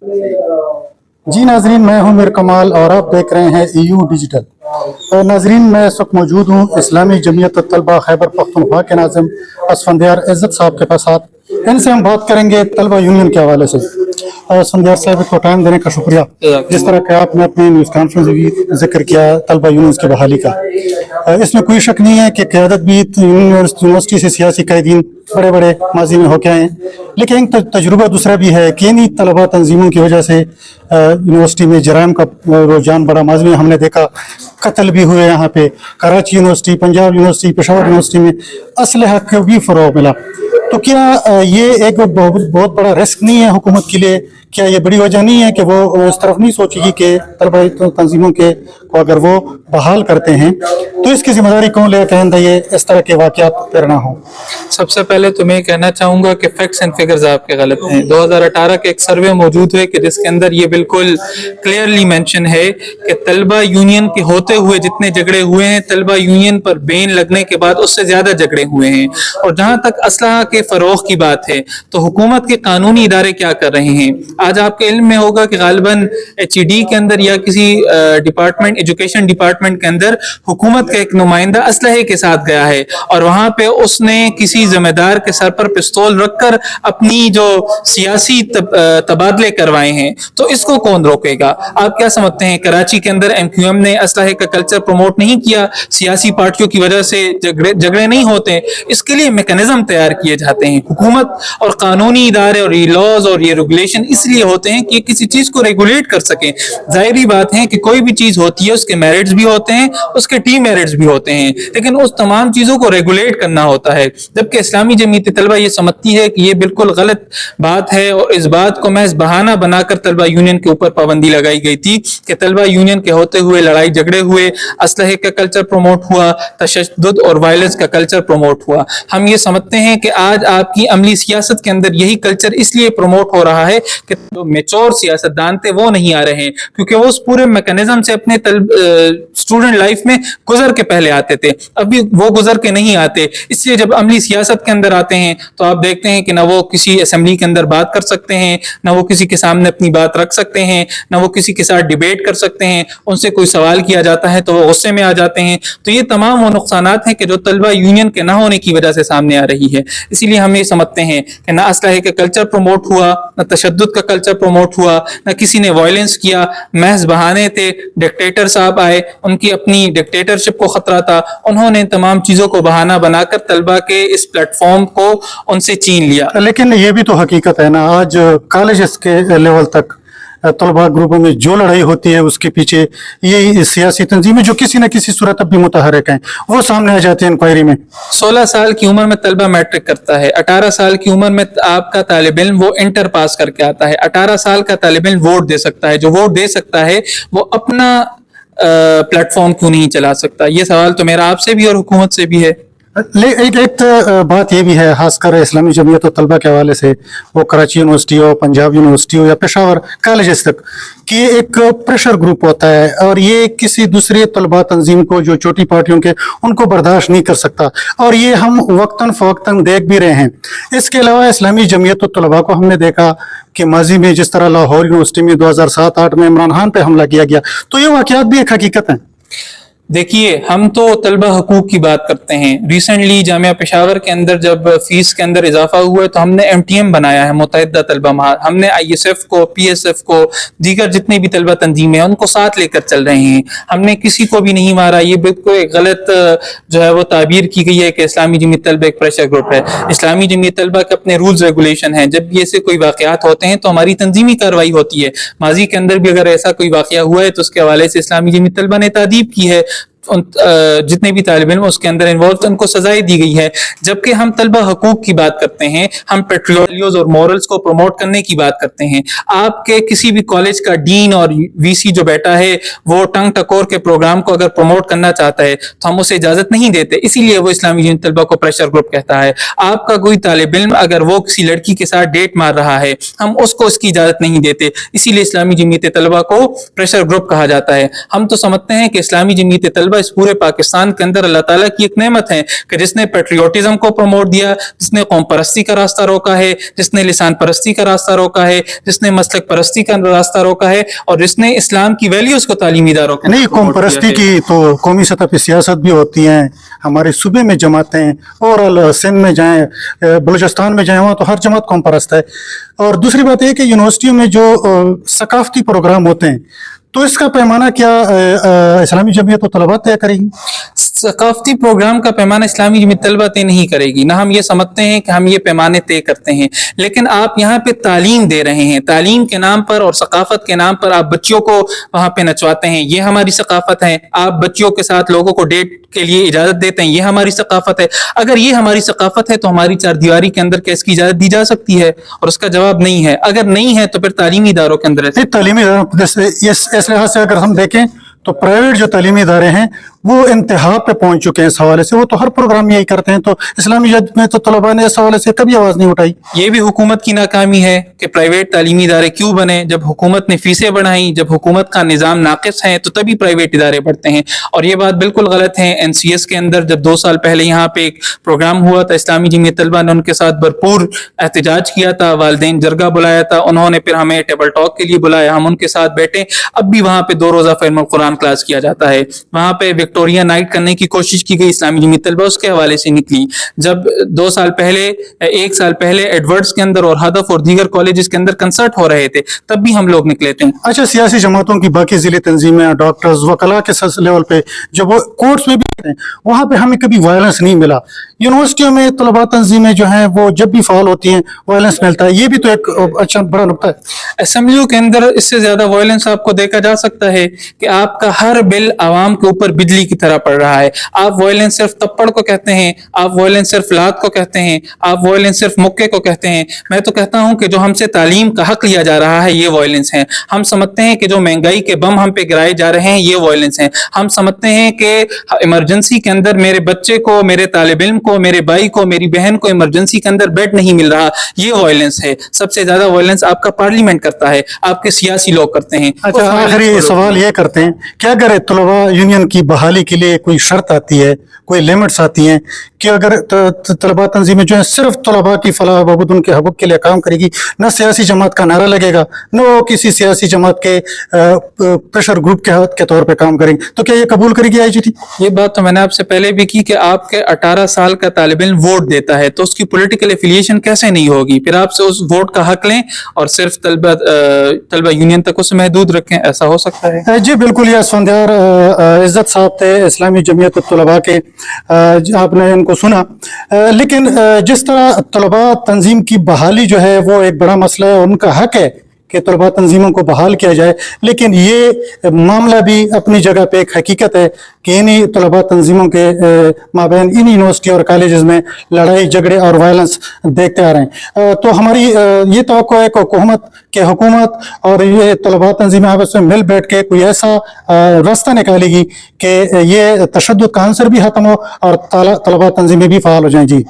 जी नाजरीन, मैं हूं मीर कमाल और आप देख रहे हैं EU डिजिटल। नाजरीन, मैं इस वक्त मौजूद हूं इस्लामी जमीयत तलबा खैबर पख्तूनख्वा के नाज़िम असफंदियार इज़्ज़त साहब के साथ। इनसे हम बात करेंगे तलबा यूनियन के हवाले से। असफंदियार साहब को टाइम देने का शुक्रिया। जिस तरह के आपने अपनी न्यूज़ कॉन्फ्रेंस में भी जिक्र किया तलबा यूनियन की बहाली का, इसमें कोई शक नहीं है कि क़यादत भी यूनिवर्सिटी से सियासी कैदीन बड़े बड़े माजी में होके आए हैं, लेकिन तजुर्बा दूसरा भी है कि इन्हीं तलबा तंजीमों की वजह से यूनिवर्सिटी में जराइम का रुझान बड़ा। माजी में हमने देखा कत्ल भी हुए यहाँ पे, Karachi university, Punjab university, Peshawar university में असलहा को भी फ़रोग़ मिला। तो क्या ये एक बहुत बड़ा रिस्क नहीं है हुकूमत के लिए? क्या ये बड़ी वजह नहीं है कि वो इस तरफ नहीं सोचेगी कि तलबा तंजीमों के को अगर वो बहाल करते हैं तो इसकी जिम्मेदारी कौन लेगा कि ये इस तरह के वाक़यात फिर ना हो? सबसे पहले तो मैं कहना चाहूँगा कि फैक्ट्स एंड फिगर्स आपके गलत हैं। 2018 का एक सर्वे मौजूद है कि जिसके अंदर ये बिल्कुल क्लियरली मेंशन है कि तलबा यूनियन के होते हुए जितने झगड़े हुए हैं, तलबा यूनियन पर बैन लगने के बाद उससे ज़्यादा झगड़े हुए हैं। और जहाँ तक असलहा के फ़रोग़ की बात है तो हुकूमत के कानूनी इदारे क्या कर रहे हैं? आज आपके इल्म में होगा कि गालिबन HED के अंदर या किसी डिपार्टमेंट, एजुकेशन डिपार्टमेंट के अंदर हुकूमत का एक नुमाइंदा असलहे के साथ गया है और वहां पे उसने किसी जिम्मेदार के सर पर पिस्तौल रखकर अपनी जो सियासी तबादले करवाए हैं। तो इसको कौन रोकेगा? आप क्या समझते हैं कराची के अंदर MQM ने असलहे का कल्चर प्रमोट नहीं किया? सियासी पार्टियों की वजह से झगड़े नहीं होते? इसके लिए मैकेनिज्म तैयार किए जाते हैं। हुकूमत और कानूनी इदारे और ये लॉज और ये रेगुलेशन इसलिए होते हैं कि किसी चीज को रेगुलेट कर सकें। जाहिर बात है कि कोई भी चीज होती है उसके मेरिट्स भी होते हैं, उसके मेरिट्स भी होते हैं, लेकिन उस तमाम चीजों को रेगुलेट करना होता है। जबकि इस्लामी जमीयत तलबा ये समझती है कि ये बिल्कुल गलत बात है और इस बात को महज बहाना बनाकर तलबा यूनियन के ऊपर पाबंदी लगाई गई थी कि तलबा यूनियन के होते हुए लड़ाई झगड़े हुए, असलहे का कल्चर प्रमोट हुआ, तशद्दुद और वायलेंस का कल्चर प्रमोट हुआ। हम ये समझते हैं कि आज आपकी अमली सियासत के अंदर यही कल्चर इसलिए प्रमोट हो रहा है कि जो मेच्योर सियासतदान थे वो नहीं आ रहे हैं, क्योंकि वो उस पूरे मैकेनिज्म से अपने स्टूडेंट लाइफ में गुजर के पहले आते थे, अभी वो गुजर के नहीं आते। इसलिए जब अमली सियासत के अंदर आते हैं तो आप देखते हैं कि ना वो किसी असेंबली के अंदर बात कर सकते हैं, ना वो किसी के सामने अपनी बात रख सकते हैं, ना वो किसी के साथ डिबेट कर सकते हैं। उनसे कोई सवाल किया जाता है तो वो गुस्से में आ जाते हैं। तो ये तमाम वो नुकसानात हैं कि जो तलबा यूनियन के ना होने की वजह से सामने आ रही है। इसीलिए हम ये समझते हैं कि ना असलहे का कल्चर प्रमोट हुआ, ना तशद्दुद का कल्चर प्रमोट हुआ, ना किसी ने वायलेंस किया, महज बहाने थे। डिक्टेटर साहब आए, उनकी अपनी डिक्टेटरशिप को खतरा था, उन्होंने तमाम चीजों को बहाना बनाकर तलबा के इस प्लेटफॉर्म को उनसे छीन लिया। लेकिन ये भी तो हकीकत है ना, आज कॉलेज के लेवल तक तलबा ग्रुपों में जो लड़ाई होती है उसके पीछे ये सियासी तंजीमें जो किसी न किसी सूरत अब भी मुतहरक हैं वो सामने आ जाते हैं इंक्वायरी में। 16 साल की उम्र में तलबा मैट्रिक करता है, 18 साल की उम्र में आपका तालिब इल्म वो इंटर पास करके आता है, 18 साल का तालिब इल्म वोट दे सकता है। जो वोट दे सकता है वो अपना प्लेटफॉर्म क्यों नहीं चला सकता? ये सवाल तो मेरा आपसे भी और हुकूमत से भी है। एक बात ये भी है, खासकर इस्लामी जमीयत और तलबा के हवाले से, वो कराची यूनिवर्सिटी हो, पंजाब यूनिवर्सिटी हो या पेशावर कॉलेजेस तक, कि एक प्रेशर ग्रुप होता है और ये किसी दूसरे तलबा तंजीम को जो छोटी पार्टियों के उनको बर्दाश्त नहीं कर सकता, और ये हम वक्तन फ़वक्तन देख भी रहे हैं। इसके अलावा इस्लामी जमीयत और तलबा को हमने देखा कि माजी में जिस तरह लाहौर यूनिवर्सिटी में 2007-8 में इमरान खान पे हमला किया गया, तो ये वाक़यात भी एक हकीकत है। देखिए, हम तो तलबा हकूक की बात करते हैं। रिसेंटली जामिया पेशावर के अंदर जब फीस के अंदर इजाफा हुआ है तो हमने MTM बनाया है, मुत्तहिदा तलबा महार। हमने ISF को, PSF को, दीगर जितने भी तलबा तंजीमें हैं उनको साथ लेकर चल रहे हैं। हमने किसी को भी नहीं मारा। ये बिल्कुल एक गलत जो है वो ताबीर की गई है कि इस्लामी जमीयत तलबा एक प्रेशर ग्रुप है। इस्लामी जमीयत तलबा के अपने रूल्स रेगुलेशन हैं। जब भी ऐसे कोई वाक़यात होते हैं तो हमारी तंजीमी कार्रवाई होती है। माजी के अंदर भी अगर ऐसा कोई वाक़या हुआ है तो उसके हवाले से इस्लामी जमीयत तलबा ने तादीब की है। जितने भी तालिब इल्म उसके अंदर इन्वॉल्व उनको सजाएं दी गई है। जबकि हम तलबा हकूक की बात करते हैं, हम पेट्रियोटिज्म और मॉरल्स को प्रमोट करने की बात करते हैं। आपके किसी भी कॉलेज का डीन और VC जो बैठा है वो टंग टकोर के प्रोग्राम को अगर प्रमोट करना चाहता है तो हम उसे इजाजत नहीं देते, इसीलिए वो इस्लामी जमीयत तलबा को प्रेशर ग्रुप कहता है। आपका कोई तालिब इल्म अगर वो किसी लड़की के साथ डेट मार रहा है, हम उसको इसकी इजाजत नहीं देते, इसीलिए इस्लामी जमीयत तलबा को प्रेशर ग्रुप कहा जाता है। हम तो समझते हैं कि इस्लामी जमीयत तलबा इस पूरे पाकिस्तान के अंदर अल्लाह ताला की एक नेमत है कि जिसने पेट्रियोटिज्म को प्रमोट दिया, जिसने कौम परस्ती का रास्ता रोका है, जिसने लिसान परस्ती का रास्ता रोका है, जिसने मसलक परस्ती का रास्ता रोका है, और जिसने इस्लाम की वैल्यूज को तालीमी इदारों के नहीं, अंदर कौम promote परस्ती किया है। की तो कौमी सतह पे सियासत भी होती है, हमारे सूबे में जमातें, और सिंध में जाएं, बलूचिस्तान में जाएं, वहाँ तो हर जमात कौम परस्त है। और दूसरी बात यह कि यूनिवर्सिटियों में जो सकाफती प्रोग्राम होते हैं, तो इसका पैमाना क्या इस्लामी जमीयत और तलबा तय करेगी? सकाफती प्रोग्राम का पैमाना इस्लामी जमीयत तलबा तय नहीं करेगी, ना हम ये समझते हैं कि हम ये पैमाने तय करते हैं, लेकिन आप यहाँ पे तालीम दे रहे हैं, तालीम के नाम पर और सकाफत के नाम पर आप बच्चों को वहाँ पे नचवाते हैं, ये हमारी सकाफत है। आप बच्चियों के साथ लोगों को डेट के लिए इजाजत देते हैं, ये हमारी सकाफत है। अगर ये हमारी सकाफत है तो हमारी चारदीवारी के अंदर क्या इसकी इजाजत दी जा सकती है? और उसका जवाब नहीं है। अगर नहीं है तो फिर तालीमी इदारों के अंदर नहीं, तालीमी जैसे इस लिहाज से अगर हम देखें तो प्राइवेट जो तालीमी इदारे हैं वो इंतहा पे पहुंच चुके हैं इस हवाले से, वो तो हर प्रोग्राम यही करते हैं। तो इस्लामी जमीयत में तो तलबा ने इस हवाले से कभी आवाज नहीं उठाई। ये भी हुकूमत की नाकामी है कि प्राइवेट तालीमी इदारे क्यों बने। जब हुकूमत ने फीसें बढ़ाई, जब हुकूमत का निज़ाम नाकिस है, तो तभी प्राइवेट इदारे बढ़ते हैं। और ये बात बिल्कुल गलत है। NCS के अंदर जब 2 साल पहले यहाँ पे एक प्रोग्राम हुआ था, इस्लामी जमीयत तलबा ने उनके साथ भरपूर एहतजाज किया था, वालिदैन जरगा बुलाया था, उन्होंने फिर हमें टेबल टॉक के लिए बुलाया, हम उनके साथ बैठे। अब भी वहाँ पे 2 रोज़ा फ़िल्म कुरान क्लास किया जाता है। वहाँ पे विक्टोरिया नाइट करने की कोशिश की गई, इस्लामी जमीयत तलबा उसके हवाले से निकली। जब 2 साल पहले, 1 साल पहले एडवर्ड्स के अंदर और हदफ और दीगर कॉलेजेस के अंदर कंसर्ट हो रहे थे, तब भी हम लोग निकले थे। अच्छा, सियासी जमातों की बाकी जिले तंजीमें, डॉक्टर्स, वकला के लेवल पे जब वो कोर्ट्स में भी हैं, वहाँ पे हमें कभी वायलेंस नहीं मिला। यूनिवर्सिटियों में तलबा तंजीमें जो हैं वो जब भी फाल होती हैं वायलेंस मिलता है, ये भी तो एक अच्छा बड़ा नुकता है। असेंबलियों के अंदर इससे ज्यादा वायलेंस आपको देखा जा सकता है कि आपका हर बिल आवाम के ऊपर बिजली की तरह पड़ रहा है। आप वायलेंस सिर्फ तप्पड़ को कहते हैं, आप वायलेंस सिर्फ लात को कहते हैं, आप वायलेंस सिर्फ मुक्के को कहते हैं। मैं तो कहता हूं कि जो हमसे तालीम का हक लिया जा रहा है ये वायलेंस है। हम समझते हैं कि जो महंगाई के बम हम पे गिराए जा रहे हैं ये वायलेंस है। हम समझते हैं कि इमरजेंसी के अंदर मेरे बच्चे को, मेरे तालिब इल्म को, मेरे भाई को, मेरी बहन को इमरजेंसी के अंदर बेड नहीं मिल रहा, ये वायलेंस है। सबसे ज्यादा वायलेंस आपका पार्लियामेंट करता है, आपके सियासी लोग करते हैं। अच्छा, आखिरी सवाल ये करते हैं, क्या अगर तलबा यूनियन की बहाली के लिए कोई शर्त आती है, कोई लिमिट्स आती हैं कि अगर तलबा तंजीमें जो है सिर्फ तलबा की फलाह बहबूद, उनके हकूक के लिए काम करेगी, न सियासी जमात का नारा लगेगा, न वो किसी सियासी जमात के प्रेशर ग्रुप के तौर पे काम करेंगे, तो क्या ये कबूल करेगी IGT? ये बात तो मैंने आपसे पहले भी की कि आपके 18 साल का तालिब इल्म वोट देता है तो उसकी पॉलिटिकल एफिलिएशन कैसे नहीं होगी? फिर आपसे उस वोट का हक लें और सिर्फ तलबा यूनियन तक उसे महदूद रखें, ऐसा हो सकता है? जी बिल्कुल, ये असफंदियार इज्जत साहब थे इस्लामी जमीयत तलबा के, आपने इनको सुना। लेकिन जिस तरह तलबा तंजीम की बहाली जो है वो एक बड़ा मसला है, उनका हक है कि तलबा तंजीमों को बहाल किया जाए, लेकिन ये मामला भी अपनी जगह पे एक हकीकत है कि इन्हीं तलबा तंजीमों के माबैन इन यूनिवर्सिटी और कॉलेजेस में लड़ाई झगड़े और वायलेंस देखते आ रहे हैं। तो हमारी ये तवक्को है कि हुकूमत और ये तलबा तंजीमें आपस में मिल बैठ के कोई ऐसा रास्ता निकालेगी कि ये तशद्दुद का अंसर भी खत्म हो और तलबा तंजीमें भी फ़ाल हो जाएं। जी।